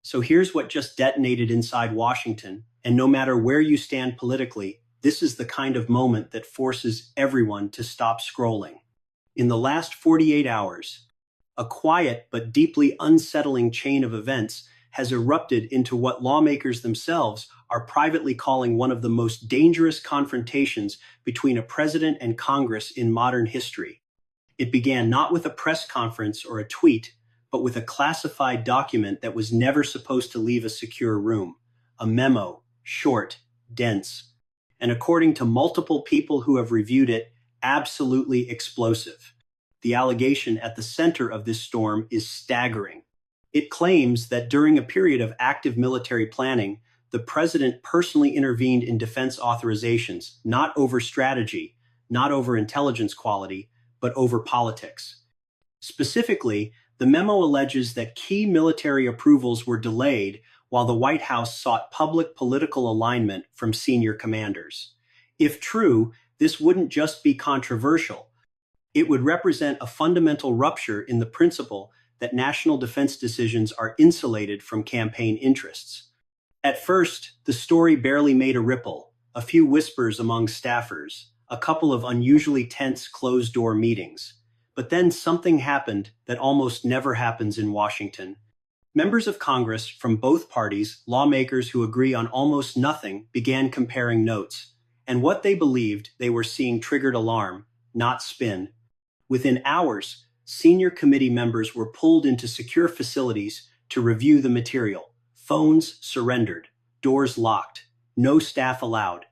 So here's what just detonated inside Washington, and no matter where you stand politically, this is the kind of moment that forces everyone to stop scrolling. In the last 48 hours, a quiet but deeply unsettling chain of events has erupted into what lawmakers themselves are privately calling one of the most dangerous confrontations between a president and Congress in modern history. It began not with a press conference or a tweet, but with a classified document that was never supposed to leave a secure room. A memo, short, dense, and according to multiple people who have reviewed it, absolutely explosive. The allegation at the center of this storm is staggering. It claims that during a period of active military planning, the president personally intervened in defense authorizations, not over strategy, not over intelligence quality, but over politics. Specifically, the memo alleges that key military approvals were delayed while the White House sought public political alignment from senior commanders. If true, this wouldn't just be controversial. It would represent a fundamental rupture in the principle that national defense decisions are insulated from campaign interests. At first, the story barely made a ripple, a few whispers among staffers, a couple of unusually tense closed-door meetings. But then something happened that almost never happens in Washington. Members of Congress from both parties, lawmakers who agree on almost nothing, began comparing notes. And what they believed they were seeing triggered alarm, not spin. Within hours, senior committee members were pulled into secure facilities to review the material. Phones surrendered, doors locked, no staff allowed.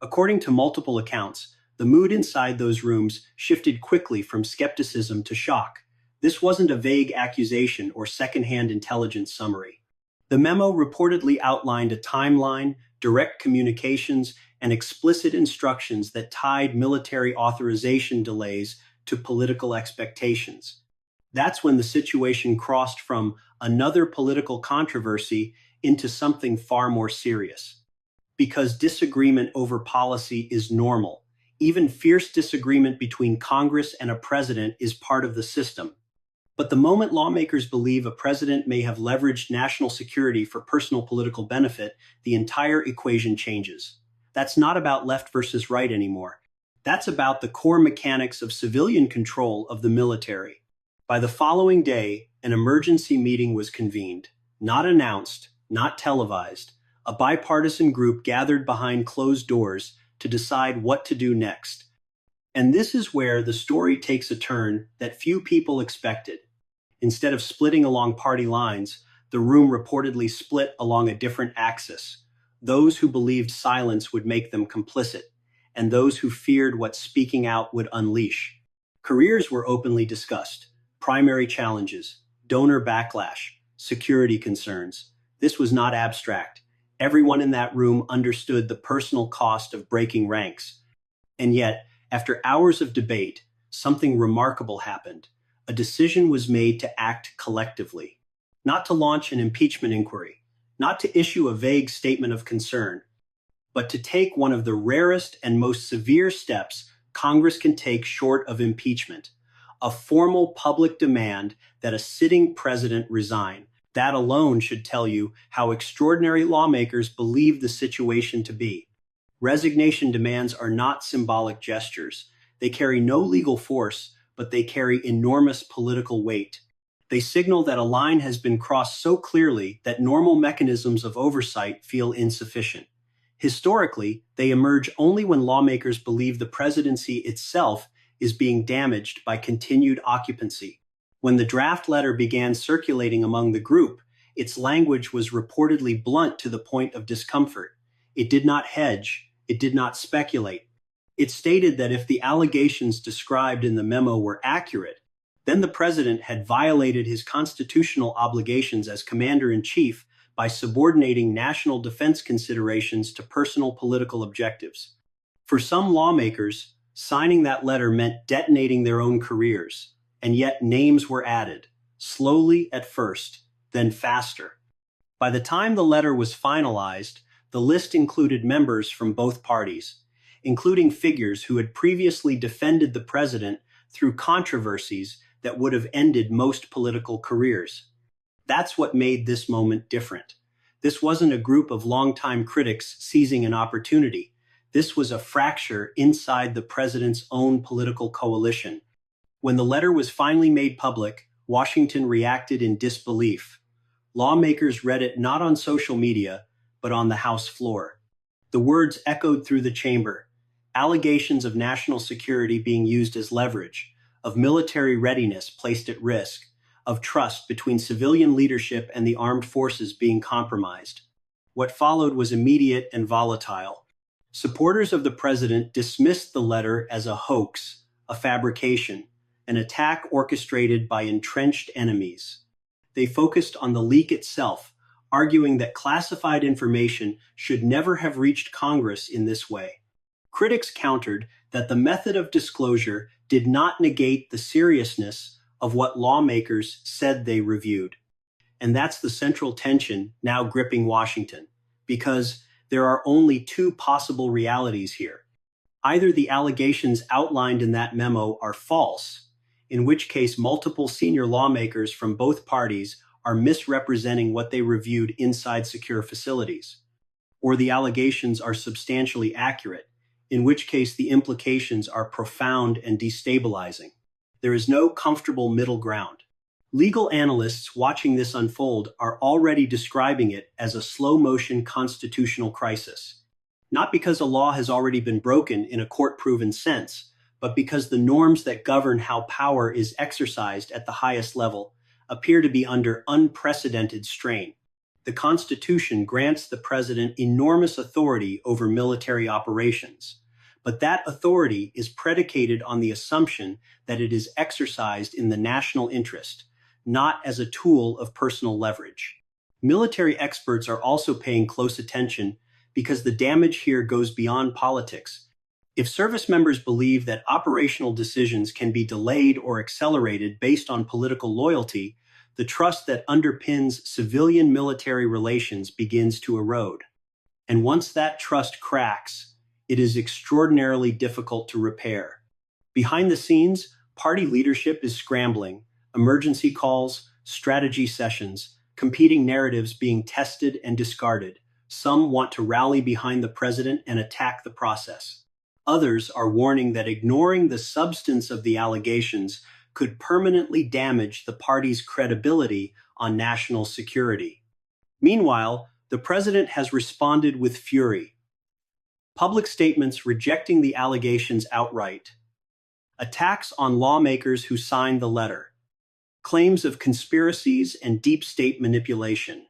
According to multiple accounts, the mood inside those rooms shifted quickly from skepticism to shock. This wasn't a vague accusation or secondhand intelligence summary. The memo reportedly outlined a timeline, direct communications, and explicit instructions that tied military authorization delays to political expectations. That's when the situation crossed from another political controversy into something far more serious. Because disagreement over policy is normal. Even fierce disagreement between Congress and a president is part of the system. But the moment lawmakers believe a president may have leveraged national security for personal political benefit, the entire equation changes. That's not about left versus right anymore. That's about the core mechanics of civilian control of the military. By the following day, an emergency meeting was convened. Not announced, not televised. A bipartisan group gathered behind closed doors to decide what to do next. And this is where the story takes a turn that few people expected. Instead of splitting along party lines, the room reportedly split along a different axis. Those who believed silence would make them complicit, and those who feared what speaking out would unleash. Careers were openly discussed, primary challenges, donor backlash, security concerns. This was not abstract. Everyone in that room understood the personal cost of breaking ranks. And yet, after hours of debate, something remarkable happened. A decision was made to act collectively, not to launch an impeachment inquiry, not to issue a vague statement of concern, but to take one of the rarest and most severe steps Congress can take short of impeachment, a formal public demand that a sitting president resign. That alone should tell you how extraordinary lawmakers believe the situation to be. Resignation demands are not symbolic gestures. They carry no legal force, but they carry enormous political weight. They signal that a line has been crossed so clearly that normal mechanisms of oversight feel insufficient. Historically, they emerge only when lawmakers believe the presidency itself is being damaged by continued occupancy. When the draft letter began circulating among the group, its language was reportedly blunt to the point of discomfort. It did not hedge. It did not speculate. It stated that if the allegations described in the memo were accurate, then the president had violated his constitutional obligations as commander-in-chief by subordinating national defense considerations to personal political objectives. For some lawmakers, signing that letter meant detonating their own careers. And yet names were added, slowly at first, then faster. By the time the letter was finalized, the list included members from both parties, including figures who had previously defended the president through controversies that would have ended most political careers. That's what made this moment different. This wasn't a group of longtime critics seizing an opportunity. This was a fracture inside the president's own political coalition. When the letter was finally made public, Washington reacted in disbelief. Lawmakers read it not on social media, but on the House floor. The words echoed through the chamber. Allegations of national security being used as leverage, of military readiness placed at risk, of trust between civilian leadership and the armed forces being compromised. What followed was immediate and volatile. Supporters of the president dismissed the letter as a hoax, a fabrication, an attack orchestrated by entrenched enemies. They focused on the leak itself, arguing that classified information should never have reached Congress in this way. Critics countered that the method of disclosure did not negate the seriousness of what lawmakers said they reviewed. And that's the central tension now gripping Washington, because there are only two possible realities here. Either the allegations outlined in that memo are false, in which case multiple senior lawmakers from both parties are misrepresenting what they reviewed inside secure facilities, or the allegations are substantially accurate, in which case the implications are profound and destabilizing. There is no comfortable middle ground. Legal analysts watching this unfold are already describing it as a slow-motion constitutional crisis. Not because a law has already been broken in a court-proven sense, but because the norms that govern how power is exercised at the highest level appear to be under unprecedented strain. The Constitution grants the president enormous authority over military operations, but that authority is predicated on the assumption that it is exercised in the national interest, not as a tool of personal leverage. Military experts are also paying close attention because the damage here goes beyond politics. If service members believe that operational decisions can be delayed or accelerated based on political loyalty, the trust that underpins civilian-military relations begins to erode. And once that trust cracks, it is extraordinarily difficult to repair. Behind the scenes, party leadership is scrambling, emergency calls, strategy sessions, competing narratives being tested and discarded. Some want to rally behind the president and attack the process. Others are warning that ignoring the substance of the allegations could permanently damage the party's credibility on national security. Meanwhile, the president has responded with fury. Public statements rejecting the allegations outright. Attacks on lawmakers who signed the letter. Claims of conspiracies and deep state manipulation.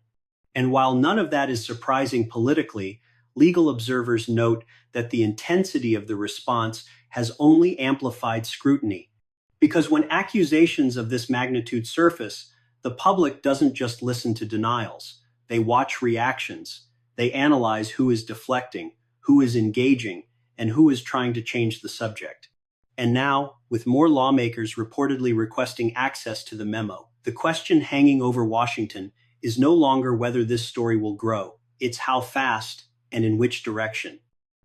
And while none of that is surprising politically, legal observers note that the intensity of the response has only amplified scrutiny. Because when accusations of this magnitude surface, the public doesn't just listen to denials. They watch reactions. They analyze who is deflecting, who is engaging, and who is trying to change the subject. And now, with more lawmakers reportedly requesting access to the memo, the question hanging over Washington is no longer whether this story will grow. It's how fast and in which direction.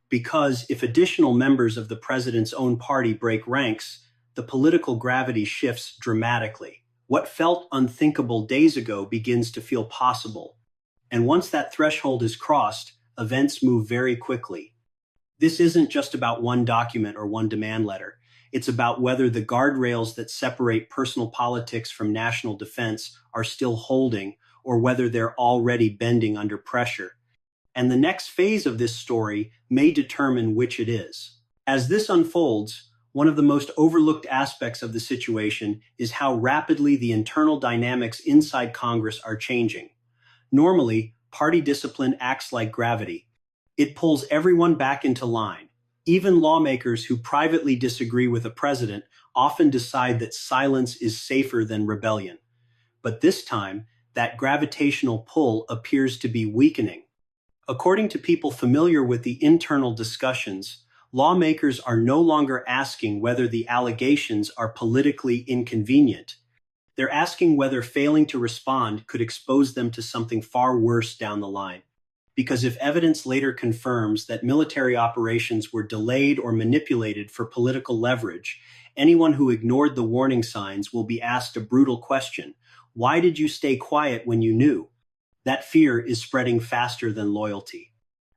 Because if additional members of the president's own party break ranks, the political gravity shifts dramatically. What felt unthinkable days ago begins to feel possible. And once that threshold is crossed, events move very quickly. This isn't just about one document or one demand letter. It's about whether the guardrails that separate personal politics from national defense are still holding, or whether they're already bending under pressure. And the next phase of this story may determine which it is. As this unfolds, one of the most overlooked aspects of the situation is how rapidly the internal dynamics inside Congress are changing. Normally, party discipline acts like gravity. It pulls everyone back into line. Even lawmakers who privately disagree with a president often decide that silence is safer than rebellion. But this time, that gravitational pull appears to be weakening. According to people familiar with the internal discussions, lawmakers are no longer asking whether the allegations are politically inconvenient. They're asking whether failing to respond could expose them to something far worse down the line. Because if evidence later confirms that military operations were delayed or manipulated for political leverage, anyone who ignored the warning signs will be asked a brutal question. Why did you stay quiet when you knew? That fear is spreading faster than loyalty.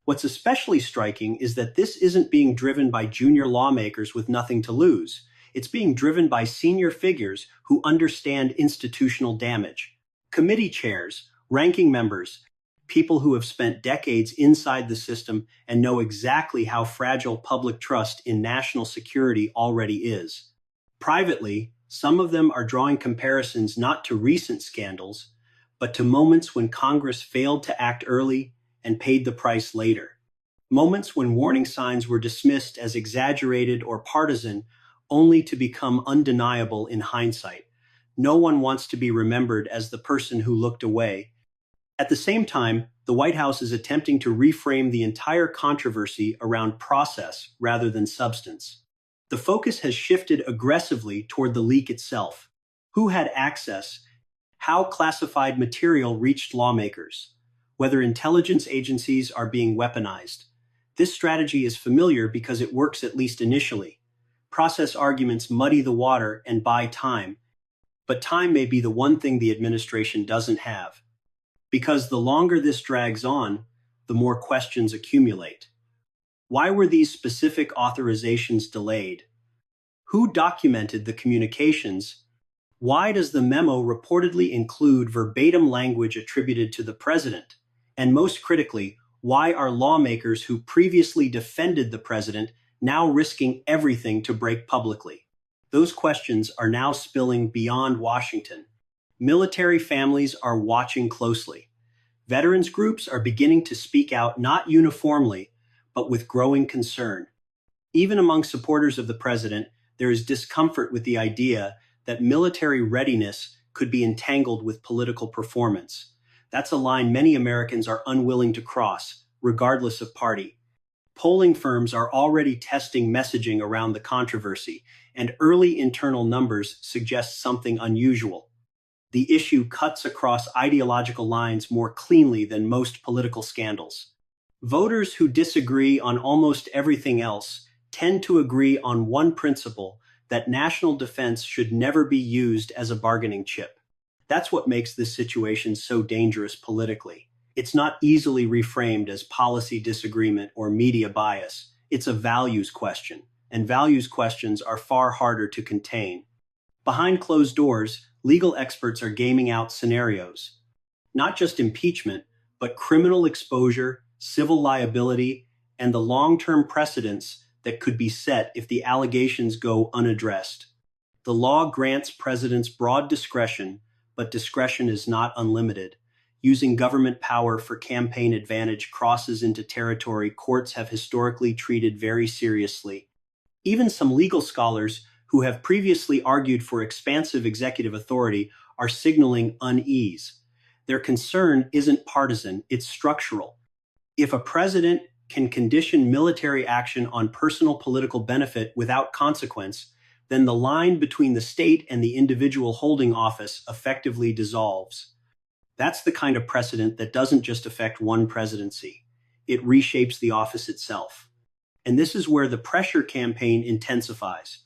What's especially striking is that this isn't being driven by junior lawmakers with nothing to lose. It's being driven by senior figures who understand institutional damage. Committee chairs, ranking members, people who have spent decades inside the system and know exactly how fragile public trust in national security already is. Privately, some of them are drawing comparisons not to recent scandals, but to moments when Congress failed to act early and paid the price later. Moments when warning signs were dismissed as exaggerated or partisan, only to become undeniable in hindsight. No one wants to be remembered as the person who looked away. At the same time, the White House is attempting to reframe the entire controversy around process rather than substance. The focus has shifted aggressively toward the leak itself. Who had access? How classified material reached lawmakers? Whether intelligence agencies are being weaponized. This strategy is familiar because it works at least initially. Process arguments muddy the water and buy time, but time may be the one thing the administration doesn't have. Because the longer this drags on, the more questions accumulate. Why were these specific authorizations delayed? Who documented the communications? Why does the memo reportedly include verbatim language attributed to the president? And most critically, why are lawmakers who previously defended the president now risking everything to break publicly? Those questions are now spilling beyond Washington. Military families are watching closely. Veterans groups are beginning to speak out not uniformly, but with growing concern. Even among supporters of the president, there is discomfort with the idea that military readiness could be entangled with political performance. That's a line many Americans are unwilling to cross, regardless of party. Polling firms are already testing messaging around the controversy, and early internal numbers suggest something unusual. The issue cuts across ideological lines more cleanly than most political scandals. Voters who disagree on almost everything else tend to agree on one principle: that national defense should never be used as a bargaining chip. That's what makes this situation so dangerous politically. It's not easily reframed as policy disagreement or media bias. It's a values question, and values questions are far harder to contain. Behind closed doors, legal experts are gaming out scenarios. Not just impeachment, but criminal exposure, civil liability, and the long-term precedents that could be set if the allegations go unaddressed. The law grants presidents broad discretion, but discretion is not unlimited. Using government power for campaign advantage crosses into territory courts have historically treated very seriously. Even some legal scholars who have previously argued for expansive executive authority are signaling unease. Their concern isn't partisan, it's structural. If a president can condition military action on personal political benefit without consequence, then the line between the state and the individual holding office effectively dissolves. That's the kind of precedent that doesn't just affect one presidency. It reshapes the office itself. And this is where the pressure campaign intensifies.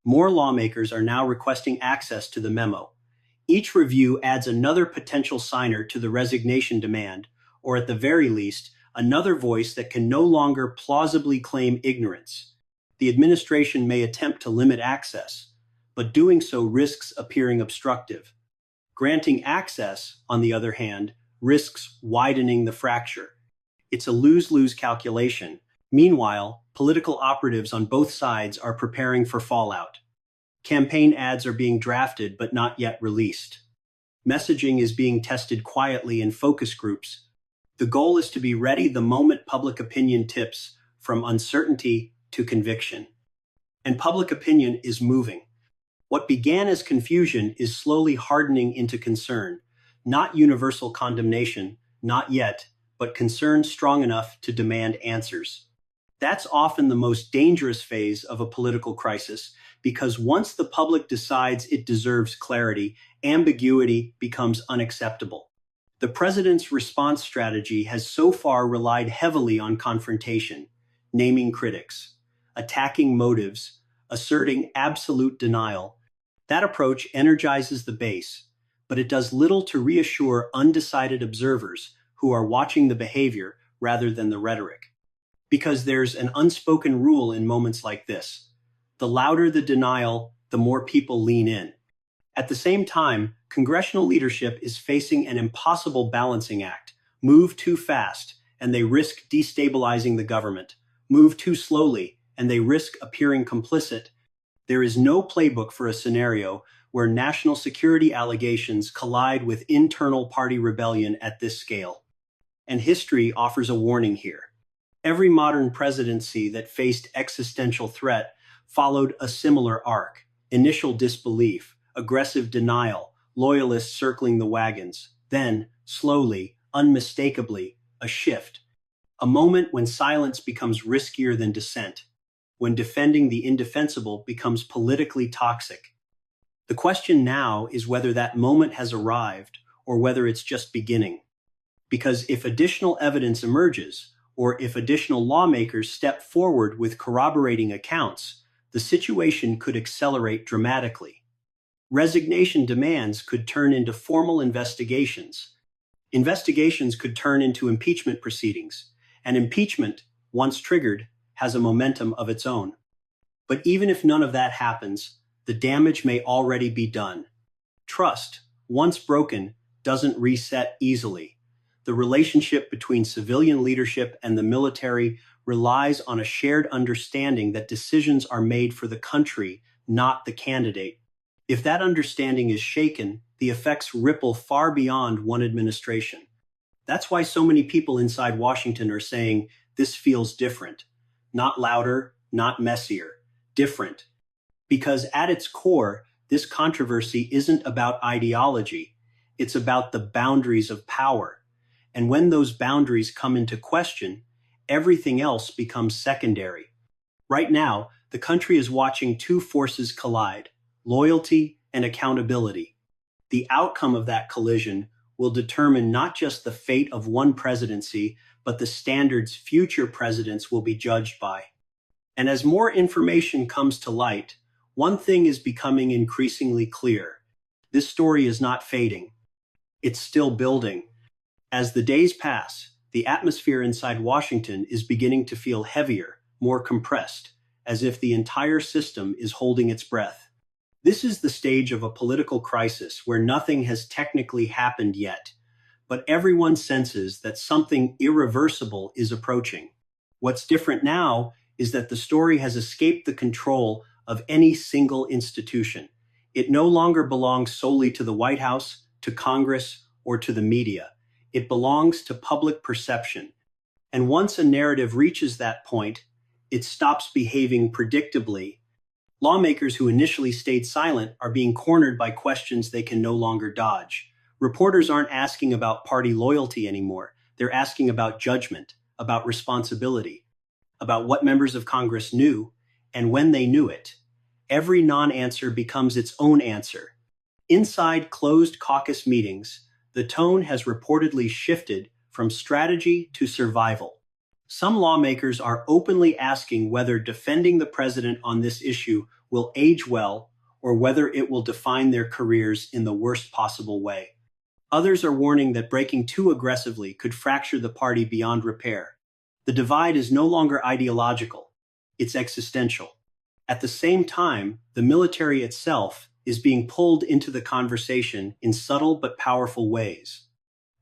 More lawmakers are now requesting access to the memo. Each review adds another potential signer to the resignation demand, or at the very least, another voice that can no longer plausibly claim ignorance. The administration may attempt to limit access, but doing so risks appearing obstructive. Granting access, on the other hand, risks widening the fracture. It's a lose-lose calculation. Meanwhile, political operatives on both sides are preparing for fallout. Campaign ads are being drafted but not yet released. Messaging is being tested quietly in focus groups. The goal is to be ready the moment public opinion tips from uncertainty to conviction. And public opinion is moving. What began as confusion is slowly hardening into concern. Not universal condemnation, not yet, but concern strong enough to demand answers. That's often the most dangerous phase of a political crisis, because once the public decides it deserves clarity, ambiguity becomes unacceptable. The president's response strategy has so far relied heavily on confrontation, naming critics, attacking motives, asserting absolute denial. That approach energizes the base, but it does little to reassure undecided observers who are watching the behavior rather than the rhetoric. Because there's an unspoken rule in moments like this. The louder the denial, the more people lean in. At the same time, congressional leadership is facing an impossible balancing act. Move too fast, and they risk destabilizing the government. Move too slowly, and they risk appearing complicit. There is no playbook for a scenario where national security allegations collide with internal party rebellion at this scale. And history offers a warning here. Every modern presidency that faced existential threat followed a similar arc: initial disbelief, aggressive denial, loyalists circling the wagons, then, slowly, unmistakably, a shift. A moment when silence becomes riskier than dissent, when defending the indefensible becomes politically toxic. The question now is whether that moment has arrived or whether it's just beginning. Because if additional evidence emerges, or if additional lawmakers step forward with corroborating accounts, the situation could accelerate dramatically. Resignation demands could turn into formal investigations. Investigations could turn into impeachment proceedings, and impeachment, once triggered, has a momentum of its own. But even if none of that happens, the damage may already be done. Trust, once broken, doesn't reset easily. The relationship between civilian leadership and the military relies on a shared understanding that decisions are made for the country, not the candidate. If that understanding is shaken, the effects ripple far beyond one administration. That's why so many people inside Washington are saying, this feels different. Not louder, not messier. Different. Because at its core, this controversy isn't about ideology. It's about the boundaries of power. And when those boundaries come into question, everything else becomes secondary. Right now, the country is watching two forces collide: loyalty and accountability. The outcome of that collision will determine not just the fate of one presidency, but the standards future presidents will be judged by. And as more information comes to light, one thing is becoming increasingly clear. This story is not fading. It's still building. As the days pass, the atmosphere inside Washington is beginning to feel heavier, more compressed, as if the entire system is holding its breath. This is the stage of a political crisis where nothing has technically happened yet, but everyone senses that something irreversible is approaching. What's different now is that the story has escaped the control of any single institution. It no longer belongs solely to the White House, to Congress, or to the media. It belongs to public perception. And once a narrative reaches that point, it stops behaving predictably. Lawmakers who initially stayed silent are being cornered by questions they can no longer dodge. Reporters aren't asking about party loyalty anymore. They're asking about judgment, about responsibility, about what members of Congress knew and when they knew it. Every non-answer becomes its own answer. Inside closed caucus meetings, the tone has reportedly shifted from strategy to survival. Some lawmakers are openly asking whether defending the president on this issue will age well or whether it will define their careers in the worst possible way. Others are warning that breaking too aggressively could fracture the party beyond repair. The divide is no longer ideological, it's existential. At the same time, the military itself is being pulled into the conversation in subtle but powerful ways.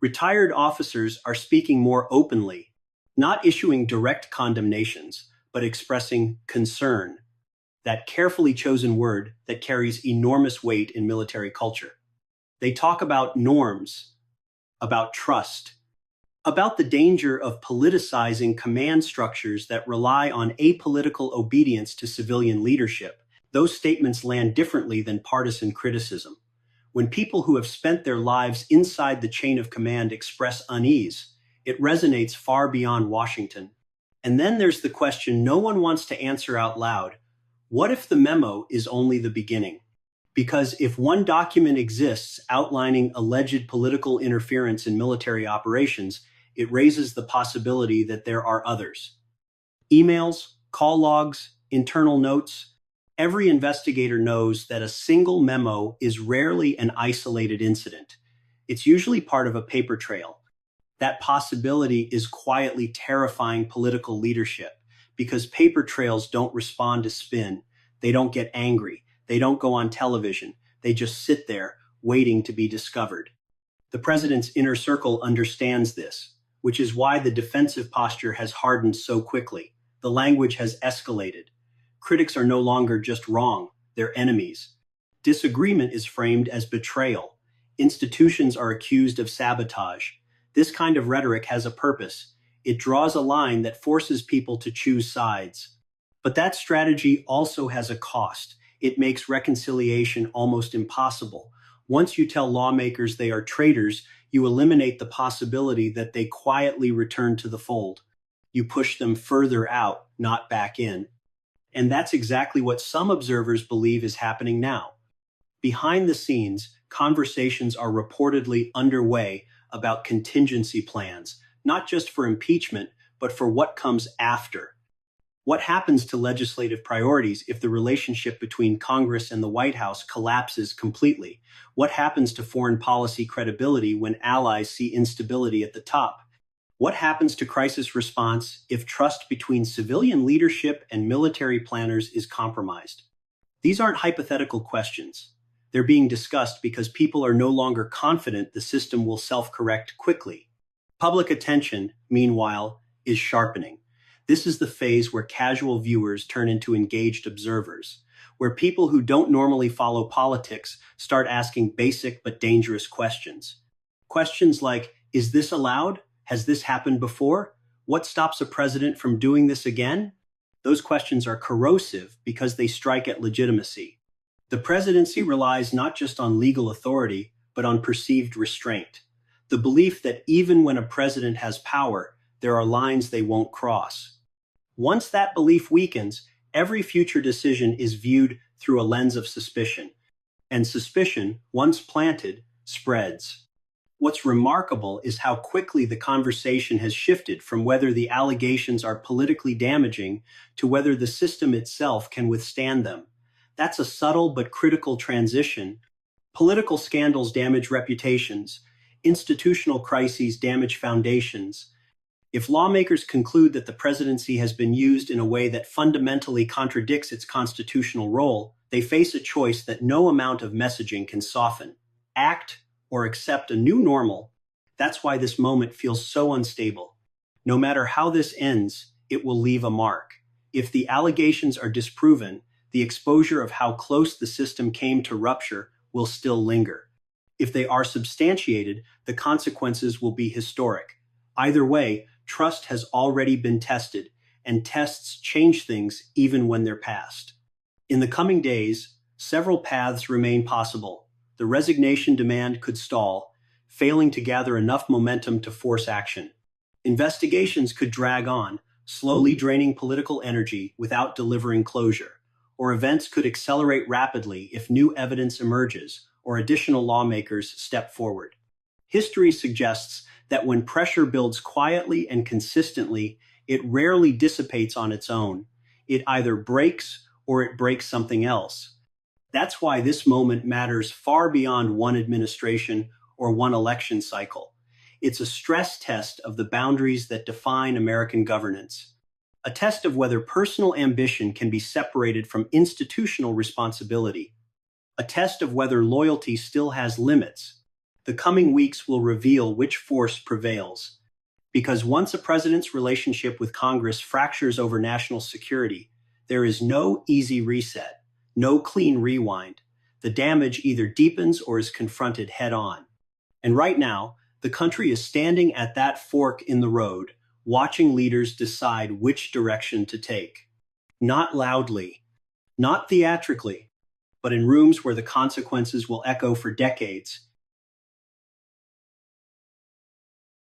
Retired officers are speaking more openly, not issuing direct condemnations, but expressing concern, that carefully chosen word that carries enormous weight in military culture. They talk about norms, about trust, about the danger of politicizing command structures that rely on apolitical obedience to civilian leadership. Those statements land differently than partisan criticism. When people who have spent their lives inside the chain of command express unease, it resonates far beyond Washington. And then there's the question no one wants to answer out loud. What if the memo is only the beginning? Because if one document exists outlining alleged political interference in military operations, it raises the possibility that there are others. Emails, call logs, internal notes, Every investigator knows that a single memo is rarely an isolated incident. It's usually part of a paper trail. That possibility is quietly terrifying political leadership because paper trails don't respond to spin. They don't get angry. They don't go on television. They just sit there waiting to be discovered. The president's inner circle understands this, which is why the defensive posture has hardened so quickly. The language has escalated. Critics are no longer just wrong, they're enemies. Disagreement is framed as betrayal. Institutions are accused of sabotage. This kind of rhetoric has a purpose. It draws a line that forces people to choose sides. But that strategy also has a cost. It makes reconciliation almost impossible. Once you tell lawmakers they are traitors, you eliminate the possibility that they quietly return to the fold. You push them further out, not back in. And that's exactly what some observers believe is happening now. Behind the scenes, conversations are reportedly underway about contingency plans, not just for impeachment, but for what comes after. What happens to legislative priorities if the relationship between Congress and the White House collapses completely? What happens to foreign policy credibility when allies see instability at the top? What happens to crisis response if trust between civilian leadership and military planners is compromised? These aren't hypothetical questions. They're being discussed because people are no longer confident the system will self-correct quickly. Public attention, meanwhile, is sharpening. This is the phase where casual viewers turn into engaged observers, where people who don't normally follow politics start asking basic but dangerous questions. Questions like, is this allowed? Has this happened before? What stops a president from doing this again? Those questions are corrosive because they strike at legitimacy. The presidency relies not just on legal authority, but on perceived restraint. The belief that even when a president has power, there are lines they won't cross. Once that belief weakens, every future decision is viewed through a lens of suspicion. And suspicion, once planted, spreads. What's remarkable is how quickly the conversation has shifted from whether the allegations are politically damaging to whether the system itself can withstand them. That's a subtle but critical transition. Political scandals damage reputations. Institutional crises damage foundations. If lawmakers conclude that the presidency has been used in a way that fundamentally contradicts its constitutional role, they face a choice that no amount of messaging can soften. Act or accept a new normal. That's why this moment feels so unstable. No matter how this ends, it will leave a mark. If the allegations are disproven, the exposure of how close the system came to rupture will still linger. If they are substantiated, the consequences will be historic. Either way, trust has already been tested, and tests change things even when they're passed. In the coming days, several paths remain possible. The resignation demand could stall, failing to gather enough momentum to force action. Investigations could drag on, slowly draining political energy without delivering closure. Or events could accelerate rapidly if new evidence emerges or additional lawmakers step forward. History suggests that when pressure builds quietly and consistently, it rarely dissipates on its own. It either breaks or it breaks something else. That's why this moment matters far beyond one administration or one election cycle. It's a stress test of the boundaries that define American governance. A test of whether personal ambition can be separated from institutional responsibility. A test of whether loyalty still has limits. The coming weeks will reveal which force prevails. Because once a president's relationship with Congress fractures over national security, there is no easy reset, no clean rewind. The damage either deepens or is confronted head-on. And right now, the country is standing at that fork in the road, watching leaders decide which direction to take. Not loudly, not theatrically, but in rooms where the consequences will echo for decades.